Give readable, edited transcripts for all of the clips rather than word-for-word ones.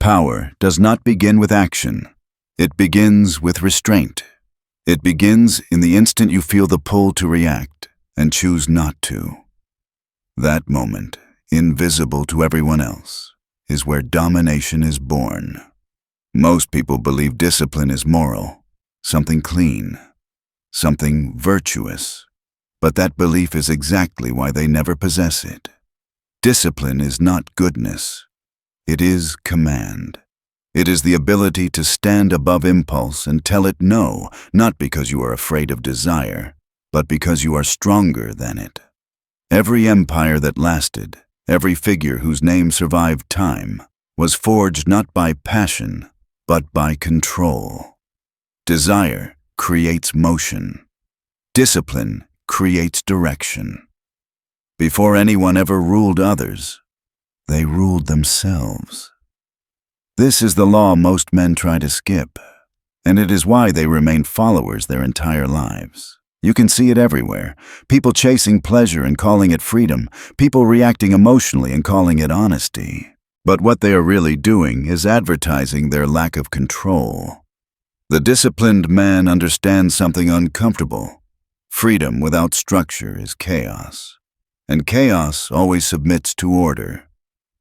Power does not begin with action. It begins with restraint. It begins in the instant you feel the pull to react and choose not to. That moment, invisible to everyone else, is where domination is born. Most people believe discipline is moral, something clean, something virtuous. But that belief is exactly why they never possess it. Discipline is not goodness. It is command. It is the ability to stand above impulse and tell it no, not because you are afraid of desire, but because you are stronger than it. Every empire that lasted, every figure whose name survived time, was forged not by passion, but by control. Desire creates motion. Discipline creates direction. Before anyone ever ruled others, they ruled themselves. This is the law most men try to skip, and it is why they remain followers their entire lives. You can see it everywhere. People chasing pleasure and calling it freedom, people reacting emotionally and calling it honesty. But what they are really doing is advertising their lack of control. The disciplined man understands something uncomfortable. Freedom without structure is chaos, and chaos always submits to order.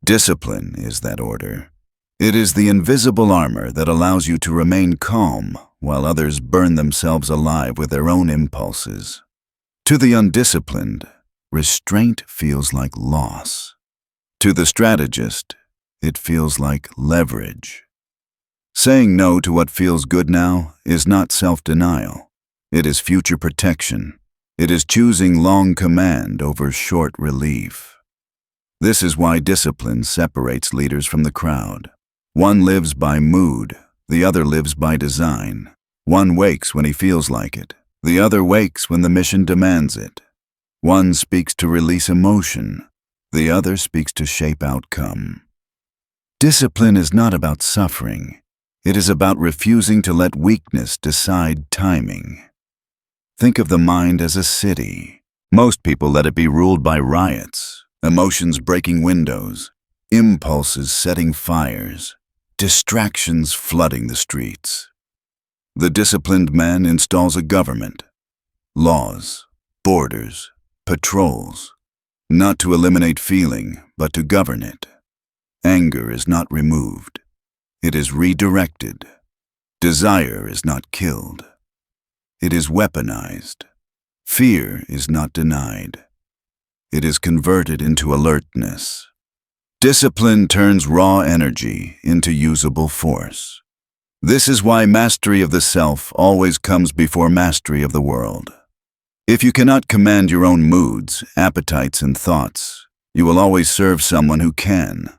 Discipline is that order. It is the invisible armor that allows you to remain calm while others burn themselves alive with their own impulses. To the undisciplined, restraint feels like loss. To the strategist, it feels like leverage. Saying no to what feels good now is not self-denial. It is future protection. It is choosing long command over short relief. This is why discipline separates leaders from the crowd. One lives by mood, the other lives by design. One wakes when he feels like it, the other wakes when the mission demands it. One speaks to release emotion, the other speaks to shape outcome. Discipline is not about suffering. It is about refusing to let weakness decide timing. Think of the mind as a city. Most people let it be ruled by riots, emotions breaking windows, impulses setting fires, distractions flooding the streets. The disciplined man installs a government, laws, borders, patrols, not to eliminate feeling, but to govern it. Anger is not removed. It is redirected. Desire is not killed. It is weaponized. Fear is not denied. It is converted into alertness. Discipline turns raw energy into usable force. This is why mastery of the self always comes before mastery of the world. If you cannot command your own moods, appetites, and thoughts, you will always serve someone who can.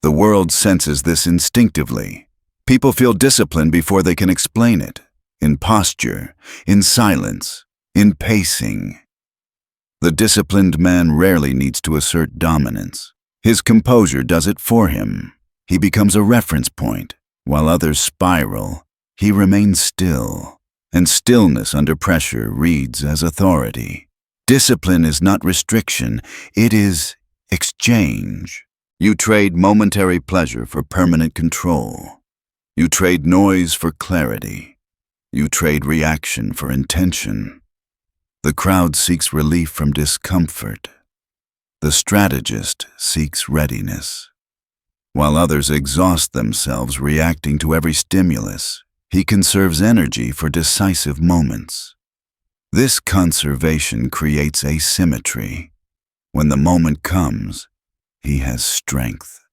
The world senses this instinctively. People feel discipline before they can explain it, in posture, in silence, in pacing. The disciplined man rarely needs to assert dominance. His composure does it for him. He becomes a reference point. While others spiral, he remains still, and stillness under pressure reads as authority. Discipline is not restriction, it is exchange. You trade momentary pleasure for permanent control. You trade noise for clarity. You trade reaction for intention. The crowd seeks relief from discomfort. The strategist seeks readiness. While others exhaust themselves reacting to every stimulus, he conserves energy for decisive moments. This conservation creates asymmetry. When the moment comes, he has strength.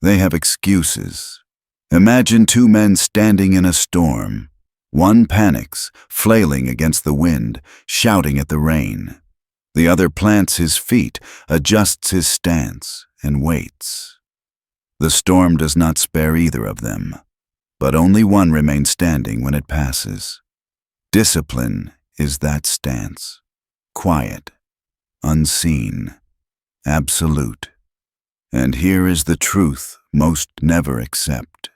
They have excuses. Imagine two men standing in a storm. One panics, flailing against the wind, shouting at the rain. The other plants his feet, adjusts his stance, and waits. The storm does not spare either of them, but only one remains standing when it passes. Discipline is that stance. Quiet, unseen, absolute. And here is the truth most never accept.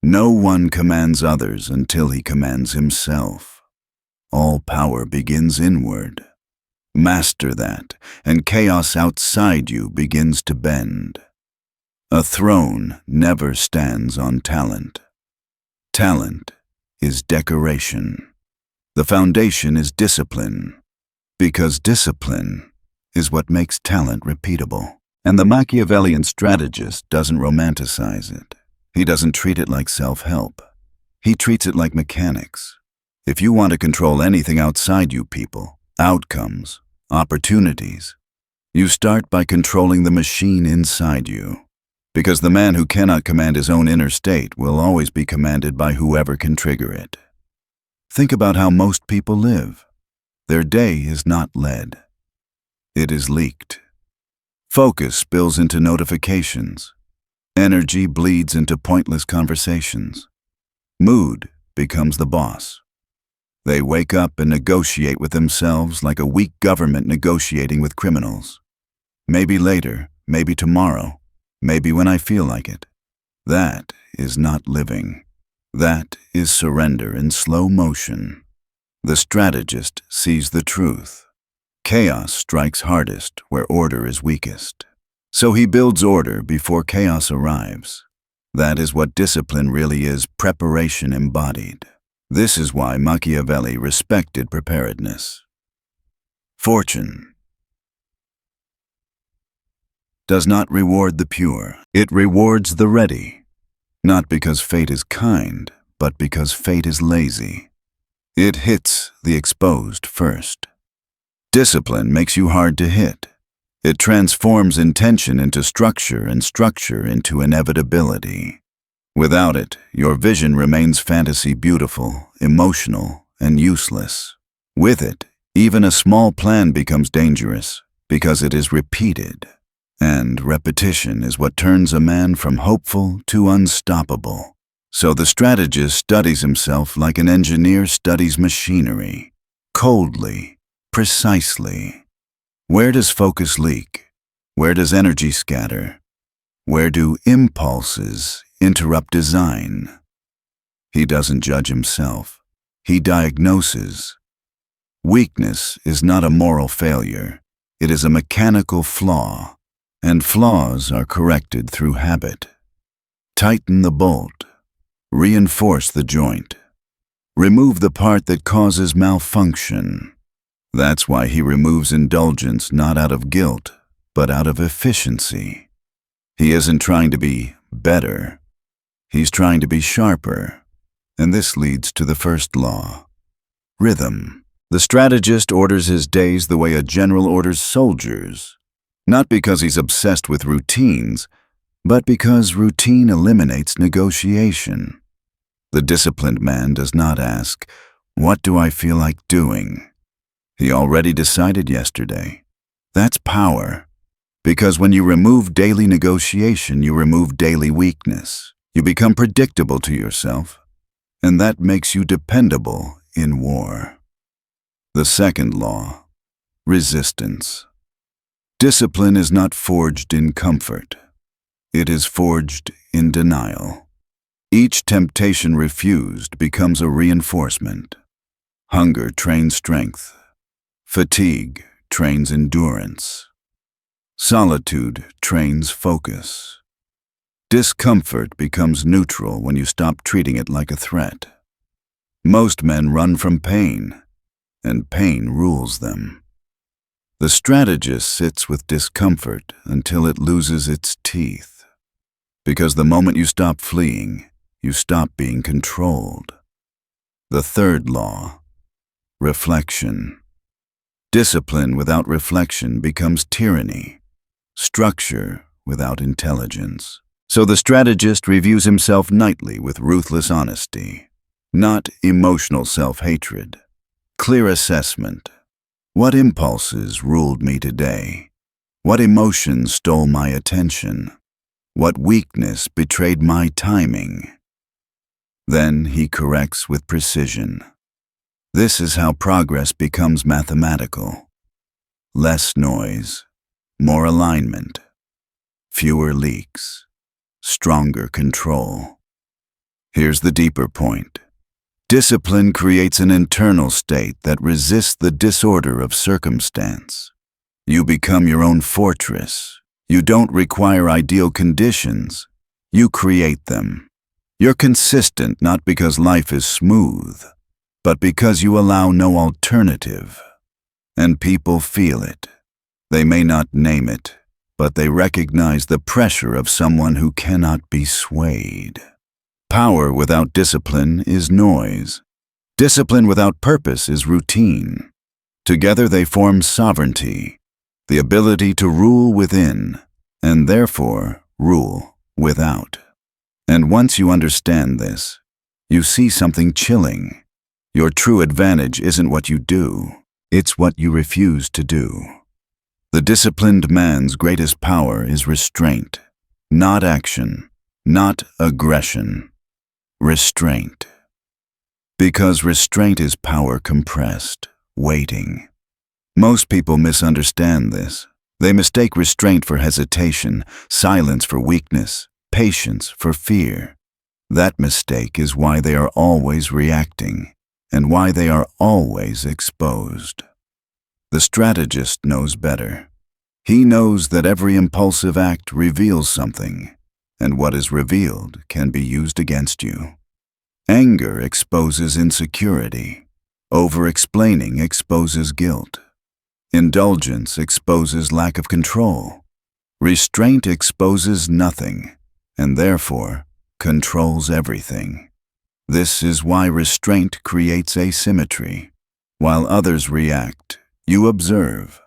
No one commands others until he commands himself. All power begins inward. Master that, and chaos outside you begins to bend. A throne never stands on talent. Talent is decoration. The foundation is discipline, because discipline is what makes talent repeatable. And the Machiavellian strategist doesn't romanticize it. He doesn't treat it like self-help. He treats it like mechanics. If you want to control anything outside you people, outcomes, opportunities, you start by controlling the machine inside you. Because the man who cannot command his own inner state will always be commanded by whoever can trigger it. Think about how most people live. Their day is not led. It is leaked. Focus spills into notifications. Energy bleeds into pointless conversations. Mood becomes the boss. They wake up and negotiate with themselves like a weak government negotiating with criminals. Maybe later, maybe tomorrow, maybe when I feel like it. That is not living. That is surrender in slow motion. The strategist sees the truth. Chaos strikes hardest where order is weakest. So he builds order before chaos arrives. That is what discipline really is, preparation embodied. This is why Machiavelli respected preparedness. Fortune does not reward the pure. It rewards the ready. Not because fate is kind, but because fate is lazy. It hits the exposed first. Discipline makes you hard to hit. It transforms intention into structure and structure into inevitability. Without it, your vision remains fantasy beautiful, emotional, and useless. With it, even a small plan becomes dangerous because it is repeated. And repetition is what turns a man from hopeful to unstoppable. So the strategist studies himself like an engineer studies machinery, coldly, precisely. Where does focus leak? Where does energy scatter? Where do impulses interrupt design? He doesn't judge himself. He diagnoses. Weakness is not a moral failure. It is a mechanical flaw, and flaws are corrected through habit. Tighten the bolt. Reinforce the joint. Remove the part that causes malfunction. That's why he removes indulgence not out of guilt, but out of efficiency. He isn't trying to be better. He's trying to be sharper. And this leads to the first law. Rhythm. The strategist orders his days the way a general orders soldiers. Not because he's obsessed with routines, but because routine eliminates negotiation. The disciplined man does not ask, "What do I feel like doing?" He already decided yesterday. That's power. Because when you remove daily negotiation, you remove daily weakness. You become predictable to yourself, and that makes you dependable in war. The second law, resistance. Discipline is not forged in comfort. It is forged in denial. Each temptation refused becomes a reinforcement. Hunger trains strength. Fatigue trains endurance. Solitude trains focus. Discomfort becomes neutral when you stop treating it like a threat. Most men run from pain, and pain rules them. The strategist sits with discomfort until it loses its teeth. Because the moment you stop fleeing, you stop being controlled. The third law, reflection. Discipline without reflection becomes tyranny. Structure without intelligence. So the strategist reviews himself nightly with ruthless honesty. Not emotional self-hatred. Clear assessment. What impulses ruled me today? What emotions stole my attention? What weakness betrayed my timing? Then he corrects with precision. This is how progress becomes mathematical. Less noise, more alignment, fewer leaks, stronger control. Here's the deeper point. Discipline creates an internal state that resists the disorder of circumstance. You become your own fortress, You don't require ideal conditions. You create them. You're consistent not because life is smooth, but because you allow no alternative. And people feel it. They may not name it, but they recognize the pressure of someone who cannot be swayed. Power without discipline is noise. Discipline without purpose is routine. Together they form sovereignty, the ability to rule within, and therefore rule without. And once you understand this, you see something chilling. Your true advantage isn't what you do, it's what you refuse to do. The disciplined man's greatest power is restraint, not action, not aggression. Restraint. Because restraint is power compressed, waiting. Most people misunderstand this. They mistake restraint for hesitation, silence for weakness, patience for fear. That mistake is why they are always reacting, and why they are always exposed. The strategist knows better. He knows that every impulsive act reveals something, and what is revealed can be used against you. Anger exposes insecurity. Over-explaining exposes guilt. Indulgence exposes lack of control. Restraint exposes nothing, and therefore controls everything. This is why restraint creates asymmetry. While others react, you observe.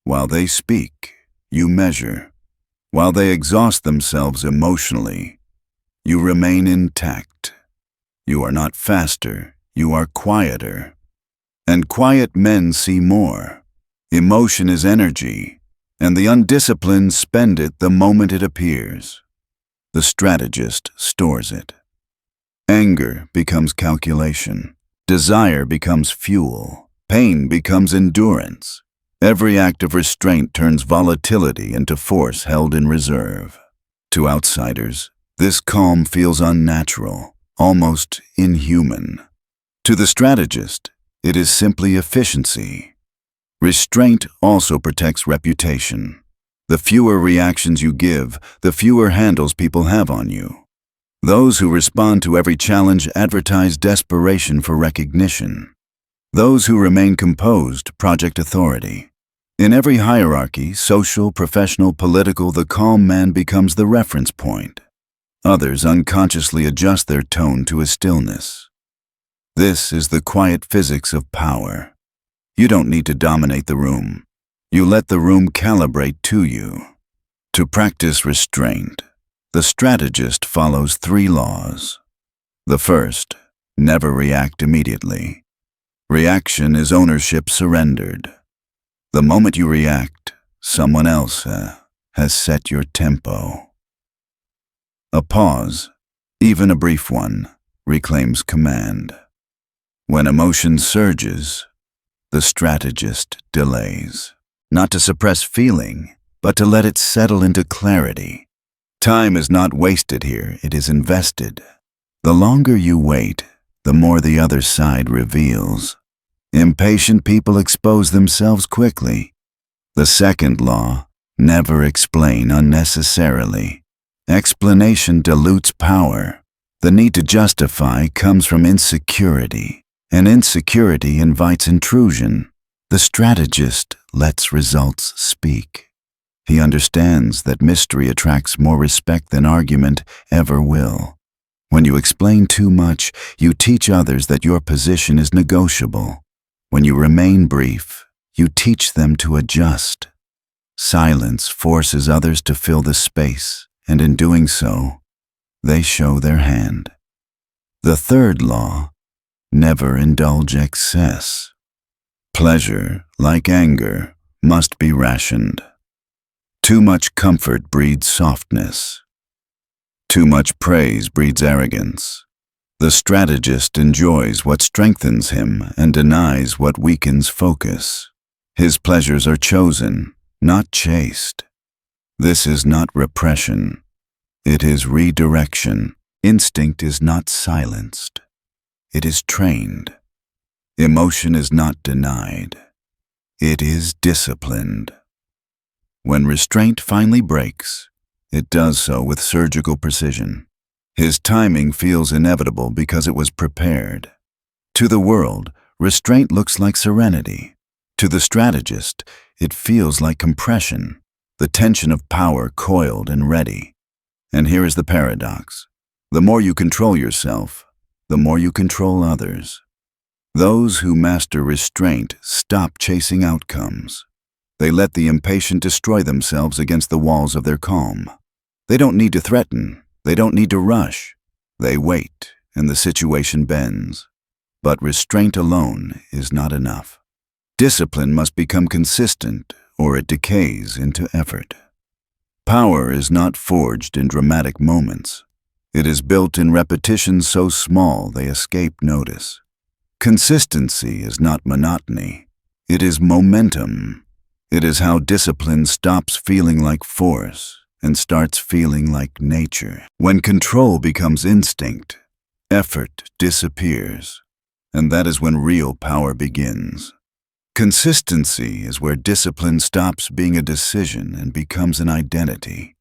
While they speak, you measure. While they exhaust themselves emotionally, you remain intact. You are not faster, you are quieter. And quiet men see more. Emotion is energy, and the undisciplined spend it the moment it appears. The strategist stores it. Anger becomes calculation. Desire becomes fuel. Pain becomes endurance. Every act of restraint turns volatility into force held in reserve. To outsiders, this calm feels unnatural, almost inhuman. To the strategist, it is simply efficiency. Restraint also protects reputation. The fewer reactions you give, the fewer handles people have on you. Those who respond to every challenge advertise desperation for recognition. Those who remain composed project authority. In every hierarchy, social, professional, political, the calm man becomes the reference point. Others unconsciously adjust their tone to his stillness. This is the quiet physics of power. You don't need to dominate the room. You let the room calibrate to you. To practice restraint, the strategist follows 3 laws. The first, never react immediately. Reaction is ownership surrendered. The moment you react, someone else has set your tempo. A pause, even a brief one, reclaims command. When emotion surges, the strategist delays. Not to suppress feeling, but to let it settle into clarity. Time is not wasted here, it is invested. The longer you wait, the more the other side reveals. Impatient people expose themselves quickly. The second law, never explain unnecessarily. Explanation dilutes power. The need to justify comes from insecurity, and insecurity invites intrusion. The strategist lets results speak. He understands that mystery attracts more respect than argument ever will. When you explain too much, you teach others that your position is negotiable. When you remain brief, you teach them to adjust. Silence forces others to fill the space, and in doing so, they show their hand. The third law, never indulge excess. Pleasure, like anger, must be rationed. Too much comfort breeds softness. Too much praise breeds arrogance. The strategist enjoys what strengthens him and denies what weakens focus. His pleasures are chosen, not chased. This is not repression. It is redirection. Instinct is not silenced. It is trained. Emotion is not denied. It is disciplined. When restraint finally breaks, it does so with surgical precision. His timing feels inevitable because it was prepared. To the world, restraint looks like serenity. To the strategist, it feels like compression, the tension of power coiled and ready. And here is the paradox. The more you control yourself, the more you control others. Those who master restraint stop chasing outcomes. They let the impatient destroy themselves against the walls of their calm. They don't need to threaten. They don't need to rush. They wait, and the situation bends. But restraint alone is not enough. Discipline must become consistent, or it decays into effort. Power is not forged in dramatic moments. It is built in repetitions so small they escape notice. Consistency is not monotony. It is momentum. It is how discipline stops feeling like force and starts feeling like nature. When control becomes instinct, effort disappears, and that is when real power begins. Consistency is where discipline stops being a decision and becomes an identity.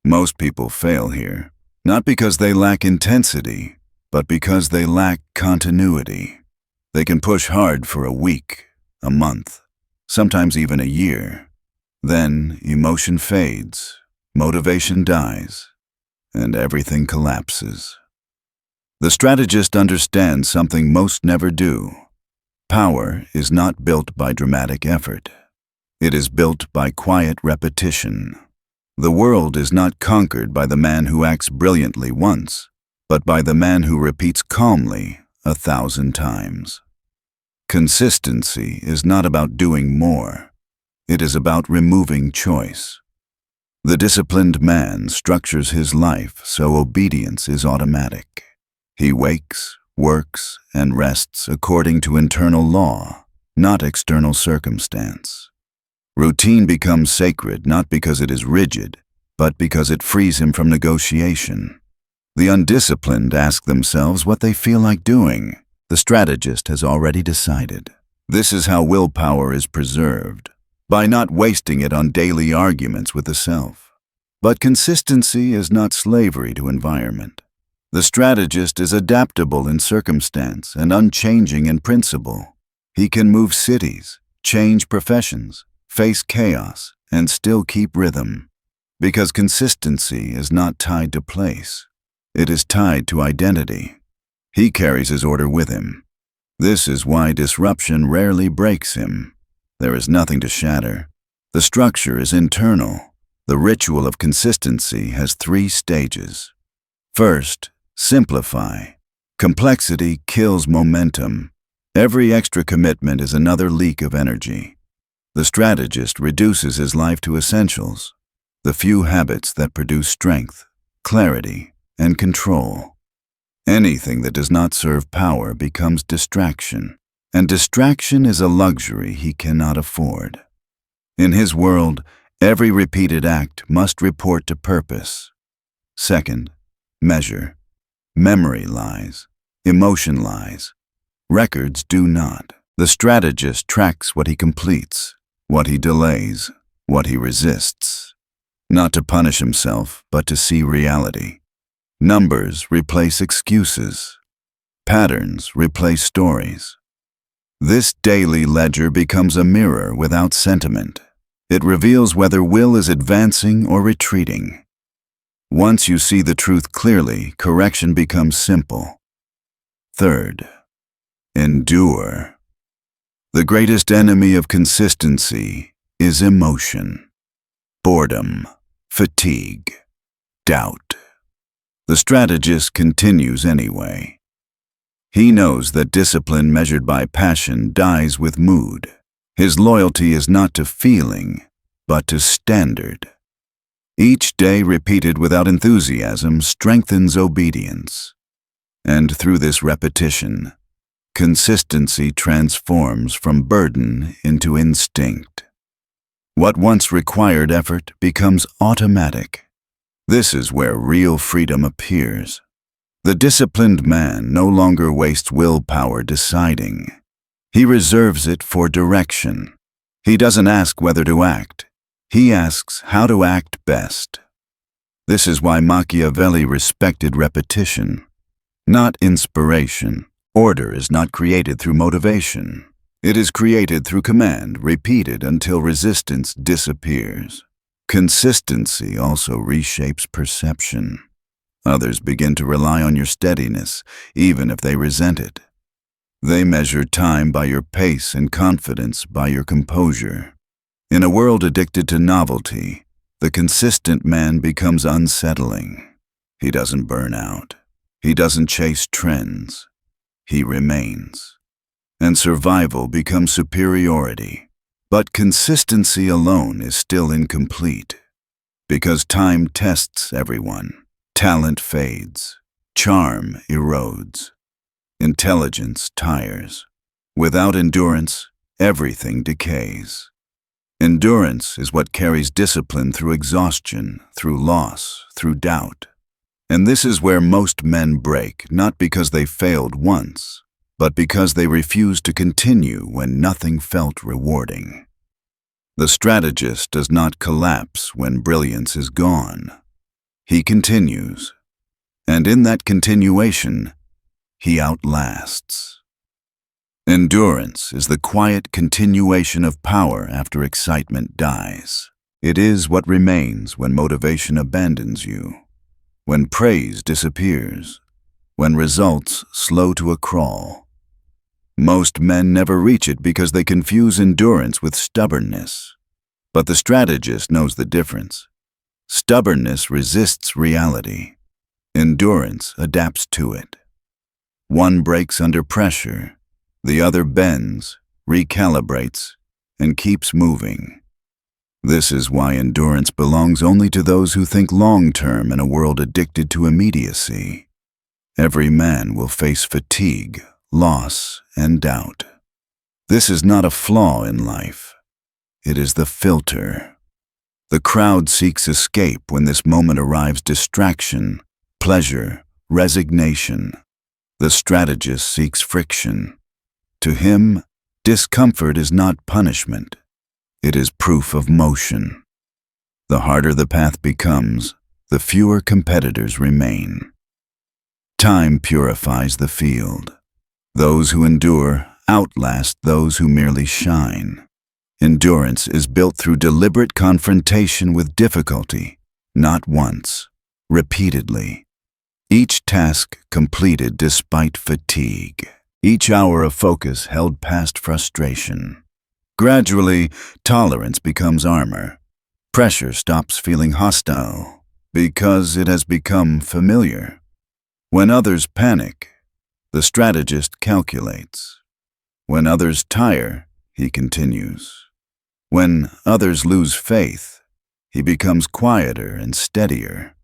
Most people fail here, not because they lack intensity, but because they lack continuity. They can push hard for a week, a month, sometimes even a year. Then emotion fades, motivation dies, and everything collapses. The strategist understands something most never do. Power is not built by dramatic effort. It is built by quiet repetition. The world is not conquered by the man who acts brilliantly once, but by the man who repeats calmly 1,000 times. Consistency is not about doing more. It is about removing choice. The disciplined man structures his life so obedience is automatic. He wakes, works, and rests according to internal law, not external circumstance. Routine becomes sacred not because it is rigid, but because it frees him from negotiation. The undisciplined ask themselves what they feel like doing. The strategist has already decided. This is how willpower is preserved, by not wasting it on daily arguments with the self. But consistency is not slavery to environment. The strategist is adaptable in circumstance and unchanging in principle. He can move cities, change professions, face chaos, and still keep rhythm. Because consistency is not tied to place. It is tied to identity. He carries his order with him. This is why disruption rarely breaks him. There is nothing to shatter. The structure is internal. The ritual of consistency has 3 stages. First, simplify. Complexity kills momentum. Every extra commitment is another leak of energy. The strategist reduces his life to essentials, the few habits that produce strength, clarity, and control. Anything that does not serve power becomes distraction, and distraction is a luxury he cannot afford. In his world, every repeated act must report to purpose. Second, measure. Memory lies. Emotion lies. Records do not. The strategist tracks what he completes, what he delays, what he resists. Not to punish himself, but to see reality. Numbers replace excuses. Patterns replace stories. This daily ledger becomes a mirror without sentiment. It reveals whether will is advancing or retreating. Once you see the truth clearly, correction becomes simple. Third, endure. The greatest enemy of consistency is emotion, boredom, fatigue, doubt. The strategist continues anyway. He knows that discipline measured by passion dies with mood. His loyalty is not to feeling, but to standard. Each day repeated without enthusiasm strengthens obedience. And through this repetition, consistency transforms from burden into instinct. What once required effort becomes automatic. This is where real freedom appears. The disciplined man no longer wastes willpower deciding. He reserves it for direction. He doesn't ask whether to act. He asks how to act best. This is why Machiavelli respected repetition, not inspiration. Order is not created through motivation. It is created through command, repeated until resistance disappears. Consistency also reshapes perception. Others begin to rely on your steadiness, even if they resent it. They measure time by your pace and confidence by your composure. In a world addicted to novelty, the consistent man becomes unsettling. He doesn't burn out. He doesn't chase trends. He remains. And survival becomes superiority. But consistency alone is still incomplete. Because time tests everyone. Talent fades. Charm erodes. Intelligence tires. Without endurance, everything decays. Endurance is what carries discipline through exhaustion, through loss, through doubt. And this is where most men break, not because they failed once, but because they refused to continue when nothing felt rewarding. The strategist does not collapse when brilliance is gone. He continues, and in that continuation, he outlasts. Endurance is the quiet continuation of power after excitement dies. It is what remains when motivation abandons you, when praise disappears, when results slow to a crawl. Most men never reach it because they confuse endurance with stubbornness. But the strategist knows the difference. Stubbornness resists reality. Endurance adapts to it. One breaks under pressure. The other bends, recalibrates, and keeps moving. This is why endurance belongs only to those who think long-term in a world addicted to immediacy. Every man will face fatigue, loss, and doubt. This is not a flaw in life. It is the filter. The crowd seeks escape when this moment arrives: distraction, pleasure, resignation. The strategist seeks friction. To him, discomfort is not punishment. It is proof of motion. The harder the path becomes, the fewer competitors remain. Time purifies the field. Those who endure outlast those who merely shine. Endurance is built through deliberate confrontation with difficulty, not once, repeatedly. Each task completed despite fatigue. Each hour of focus held past frustration. Gradually, tolerance becomes armor. Pressure stops feeling hostile because it has become familiar. When others panic, the strategist calculates. When others tire, he continues. When others lose faith, he becomes quieter and steadier.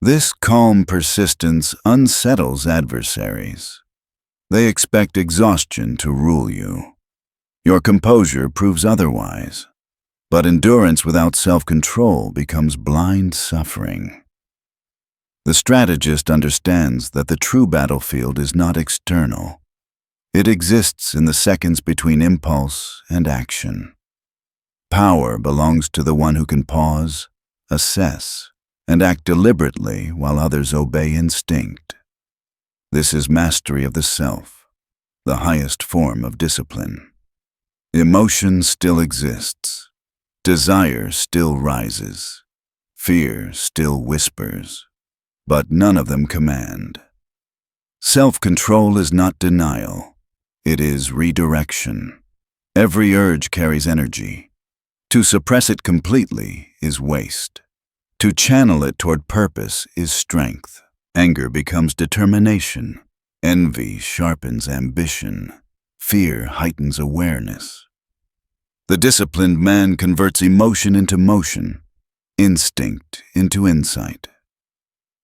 This calm persistence unsettles adversaries. They expect exhaustion to rule you. Your composure proves otherwise, but endurance without self-control becomes blind suffering. The strategist understands that the true battlefield is not external. It exists in the seconds between impulse and action. Power belongs to the one who can pause, assess, and act deliberately while others obey instinct. This is mastery of the self, the highest form of discipline. Emotion still exists. Desire still rises. Fear still whispers. But none of them command. Self-control is not denial. It is redirection. Every urge carries energy. To suppress it completely is waste. To channel it toward purpose is strength. Anger becomes determination. Envy sharpens ambition. Fear heightens awareness. The disciplined man converts emotion into motion, instinct into insight.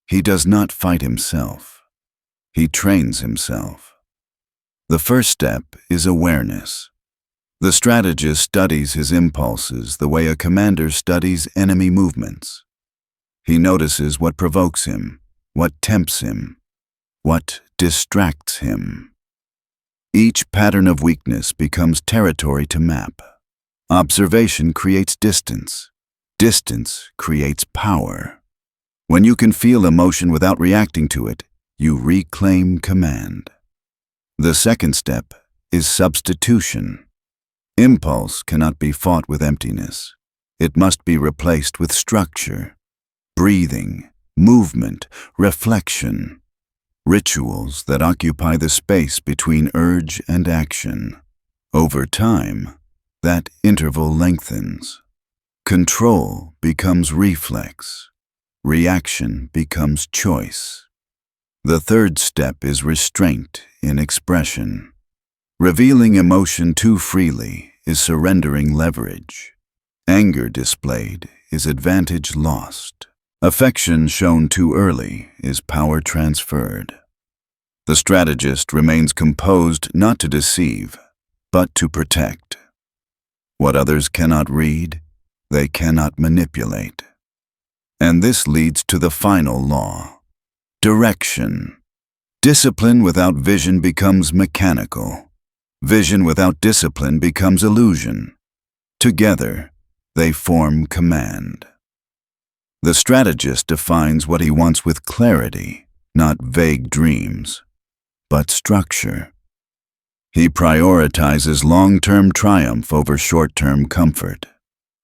He does not fight himself. He trains himself. The first step is awareness. The strategist studies his impulses the way a commander studies enemy movements. He notices what provokes him, what tempts him, what distracts him. Each pattern of weakness becomes territory to map. Observation creates distance. Distance creates power. When you can feel emotion without reacting to it, you reclaim command. The second step is substitution. Impulse cannot be fought with emptiness. It must be replaced with structure, breathing, movement, reflection, rituals that occupy the space between urge and action. Over time, that interval lengthens. Control becomes reflex. Reaction becomes choice. The third step is restraint in expression. Revealing emotion too freely is surrendering leverage. Anger displayed is advantage lost. Affection shown too early is power transferred. The strategist remains composed not to deceive, but to protect. What others cannot read, they cannot manipulate. And this leads to the final law: direction. Discipline without vision becomes mechanical. Vision without discipline becomes illusion. Together, they form command. The strategist defines what he wants with clarity, not vague dreams, but structure. He prioritizes long-term triumph over short-term comfort.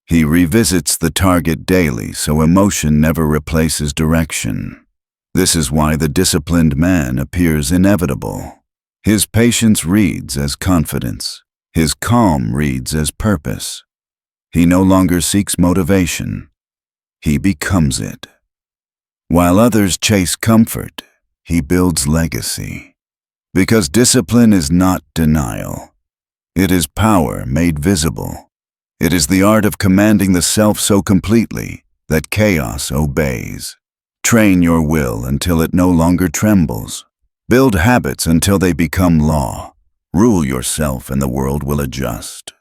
He revisits the target daily so emotion never replaces direction. This is why the disciplined man appears inevitable. His patience reads as confidence. His calm reads as purpose. He no longer seeks motivation. He becomes it. While others chase comfort, he builds legacy. Because discipline is not denial. It is power made visible. It is the art of commanding the self so completely that chaos obeys. Train your will until it no longer trembles. Build habits until they become law. Rule yourself and the world will adjust.